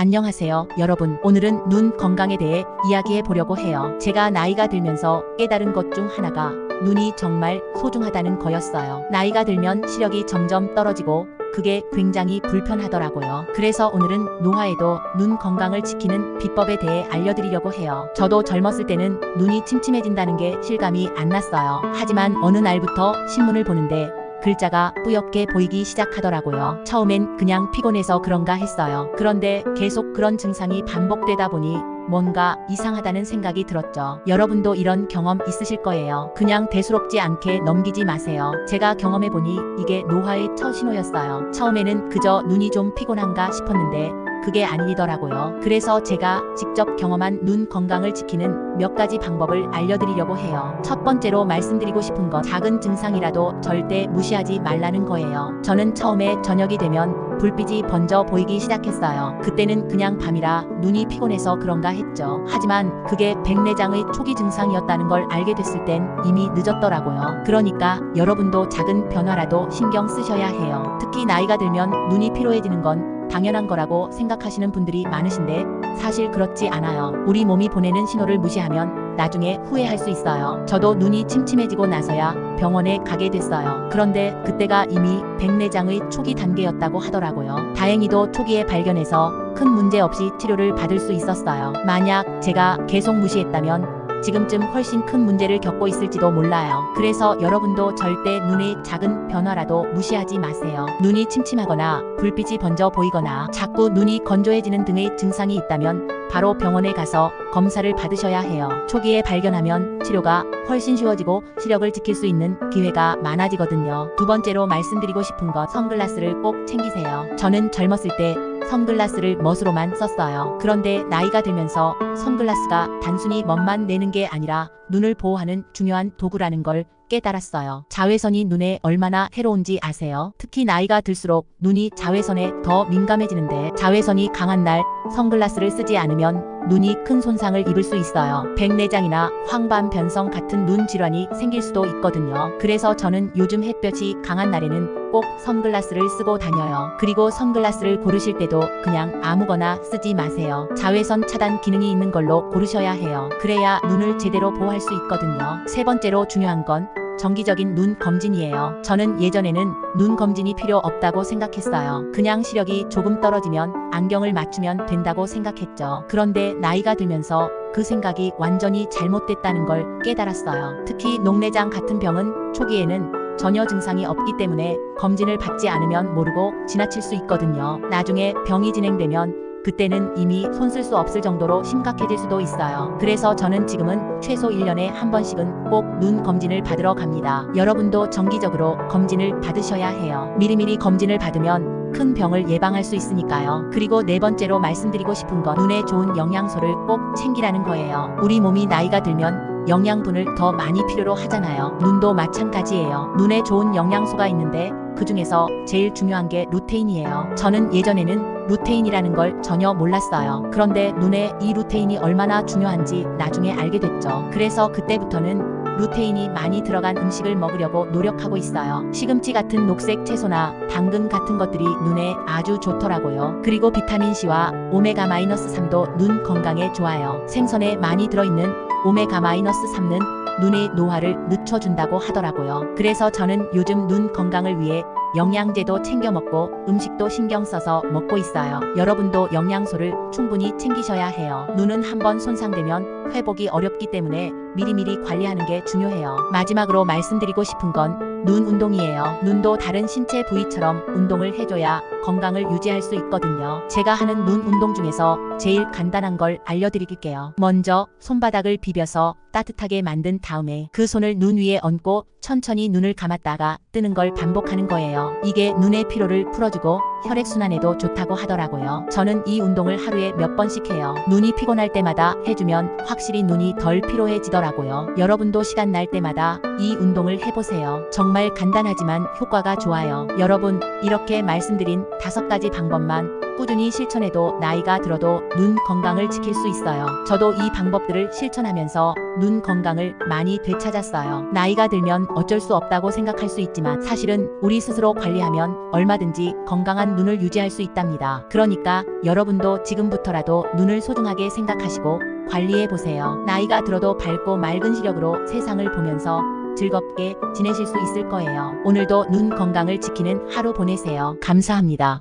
안녕하세요, 여러분. 오늘은 눈 건강에 대해 이야기해 보려고 해요. 제가 나이가 들면서 깨달은 것 중 하나가 눈이 정말 소중하다는 거였어요. 나이가 들면 시력이 점점 떨어지고 그게 굉장히 불편하더라고요. 그래서 오늘은 노화에도 눈 건강을 지키는 비법에 대해 알려드리려고 해요. 저도 젊었을 때는 눈이 침침해진다는 게 실감이 안 났어요. 하지만 어느 날부터 신문을 보는데 글자가 뿌옇게 보이기 시작하더라고요. 처음엔 그냥 피곤해서 그런가 했어요. 그런데 계속 그런 증상이 반복되다 보니 뭔가 이상하다는 생각이 들었죠. 여러분도 이런 경험 있으실 거예요. 그냥 대수롭지 않게 넘기지 마세요. 제가 경험해보니 이게 노화의 첫 신호였어요. 처음에는 그저 눈이 좀 피곤한가 싶었는데 그게 아니더라고요. 그래서 제가 직접 경험한 눈 건강을 지키는 몇 가지 방법을 알려드리려고 해요. 첫 번째로 말씀드리고 싶은 건 작은 증상이라도 절대 무시하지 말라는 거예요. 저는 처음에 저녁이 되면 불빛이 번져 보이기 시작했어요. 그때는 그냥 밤이라 눈이 피곤해서 그런가 했죠. 하지만 그게 백내장의 초기 증상이었다는 걸 알게 됐을 땐 이미 늦었더라고요. 그러니까 여러분도 작은 변화라도 신경 쓰셔야 해요. 특히 나이가 들면 눈이 피로해지는 건 당연한 거라고 생각하시는 분들이 많으신데 사실 그렇지 않아요. 우리 몸이 보내는 신호를 무시하면 나중에 후회할 수 있어요. 저도 눈이 침침해지고 나서야 병원에 가게 됐어요. 그런데 그때가 이미 백내장의 초기 단계였다고 하더라고요. 다행히도 초기에 발견해서 큰 문제 없이 치료를 받을 수 있었어요. 만약 제가 계속 무시했다면 지금쯤 훨씬 큰 문제를 겪고 있을지도 몰라요. 그래서 여러분도 절대 눈의 작은 변화라도 무시하지 마세요. 눈이 침침하거나 불빛이 번져 보이거나 자꾸 눈이 건조해지는 등의 증상이 있다면 바로 병원에 가서 검사를 받으셔야 해요. 초기에 발견하면 치료가 훨씬 쉬워지고 시력을 지킬 수 있는 기회가 많아지거든요. 두 번째로 말씀드리고 싶은 건 선글라스를 꼭 챙기세요. 저는 젊었을 때 선글라스를 멋으로만 썼어요. 그런데 나이가 들면서 선글라스가 단순히 멋만 내는 게 아니라 눈을 보호하는 중요한 도구라는 걸 깨달았어요. 자외선이 눈에 얼마나 해로운지 아세요? 특히 나이가 들수록 눈이 자외선에 더 민감해지는데 자외선이 강한 날 선글라스를 쓰지 않으면 눈이 큰 손상을 입을 수 있어요. 백내장이나 황반변성 같은 눈 질환이 생길 수도 있거든요. 그래서 저는 요즘 햇볕이 강한 날에는 꼭 선글라스를 쓰고 다녀요. 그리고 선글라스를 고르실 때도 그냥 아무거나 쓰지 마세요. 자외선 차단 기능이 있는 걸로 고르셔야 해요. 그래야 눈을 제대로 보호할 수 있거든요. 세 번째로 중요한 건 정기적인 눈 검진이에요. 저는 예전에는 눈 검진이 필요 없다고 생각했어요. 그냥 시력이 조금 떨어지면 안경을 맞추면 된다고 생각했죠. 그런데 나이가 들면서 그 생각이 완전히 잘못됐다는 걸 깨달았어요. 특히 녹내장 같은 병은 초기에는 전혀 증상이 없기 때문에 검진을 받지 않으면 모르고 지나칠 수 있거든요. 나중에 병이 진행되면 그때는 이미 손 쓸 수 없을 정도로 심각해질 수도 있어요. 그래서 저는 지금은 최소 1년에 한 번씩은 꼭 눈 검진을 받으러 갑니다. 여러분도 정기적으로 검진을 받으셔야 해요. 미리미리 검진을 받으면 큰 병을 예방할 수 있으니까요. 그리고 네 번째로 말씀드리고 싶은 건 눈에 좋은 영양소를 꼭 챙기라는 거예요. 우리 몸이 나이가 들면 영양분을 더 많이 필요로 하잖아요. 눈도 마찬가지예요. 눈에 좋은 영양소가 있는데 그 중에서 제일 중요한 게 루테인이에요. 저는 예전에는 루테인이라는 걸 전혀 몰랐어요. 그런데 눈에 이 루테인이 얼마나 중요한지 나중에 알게 됐죠. 그래서 그때부터는 루테인이 많이 들어간 음식을 먹으려고 노력하고 있어요. 시금치 같은 녹색 채소나 당근 같은 것들이 눈에 아주 좋더라고요. 그리고 비타민C와 오메가-3도 눈 건강에 좋아요. 생선에 많이 들어있는 오메가-3는 눈의 노화를 늦춰준다고 하더라고요. 그래서 저는 요즘 눈 건강을 위해 영양제도 챙겨 먹고 음식도 신경 써서 먹고 있어요. 여러분도 영양소를 충분히 챙기셔야 해요. 눈은 한번 손상되면 회복이 어렵기 때문에 미리미리 관리하는 게 중요해요. 마지막으로 말씀드리고 싶은 건 눈 운동이에요. 눈도 다른 신체 부위처럼 운동을 해줘야 건강을 유지할 수 있거든요. 제가 하는 눈 운동 중에서 제일 간단한 걸 알려드릴게요. 먼저 손바닥을 비벼서 따뜻하게 만든 다음에 그 손을 눈 위에 얹고 천천히 눈을 감았다가 뜨는 걸 반복하는 거예요. 이게 눈의 피로를 풀어주고 혈액순환에도 좋다고 하더라고요. 저는 이 운동을 하루에 몇 번씩 해요. 눈이 피곤할 때마다 해주면 확실히 눈이 덜 피로해지더라고요. 여러분도 시간 날 때마다 이 운동을 해보세요. 정말 간단하지만 효과가 좋아요. 여러분, 이렇게 말씀드린 5가지 방법만 꾸준히 실천해도 나이가 들어도 눈 건강을 지킬 수 있어요. 저도 이 방법들을 실천하면서 눈 건강을 많이 되찾았어요. 나이가 들면 어쩔 수 없다고 생각할 수 있지만 사실은 우리 스스로 관리하면 얼마든지 건강한 눈을 유지할 수 있답니다. 그러니까 여러분도 지금부터라도 눈을 소중하게 생각하시고 관리해 보세요. 나이가 들어도 밝고 맑은 시력으로 세상을 보면서 즐겁게 지내실 수 있을 거예요. 오늘도 눈 건강을 지키는 하루 보내세요. 감사합니다.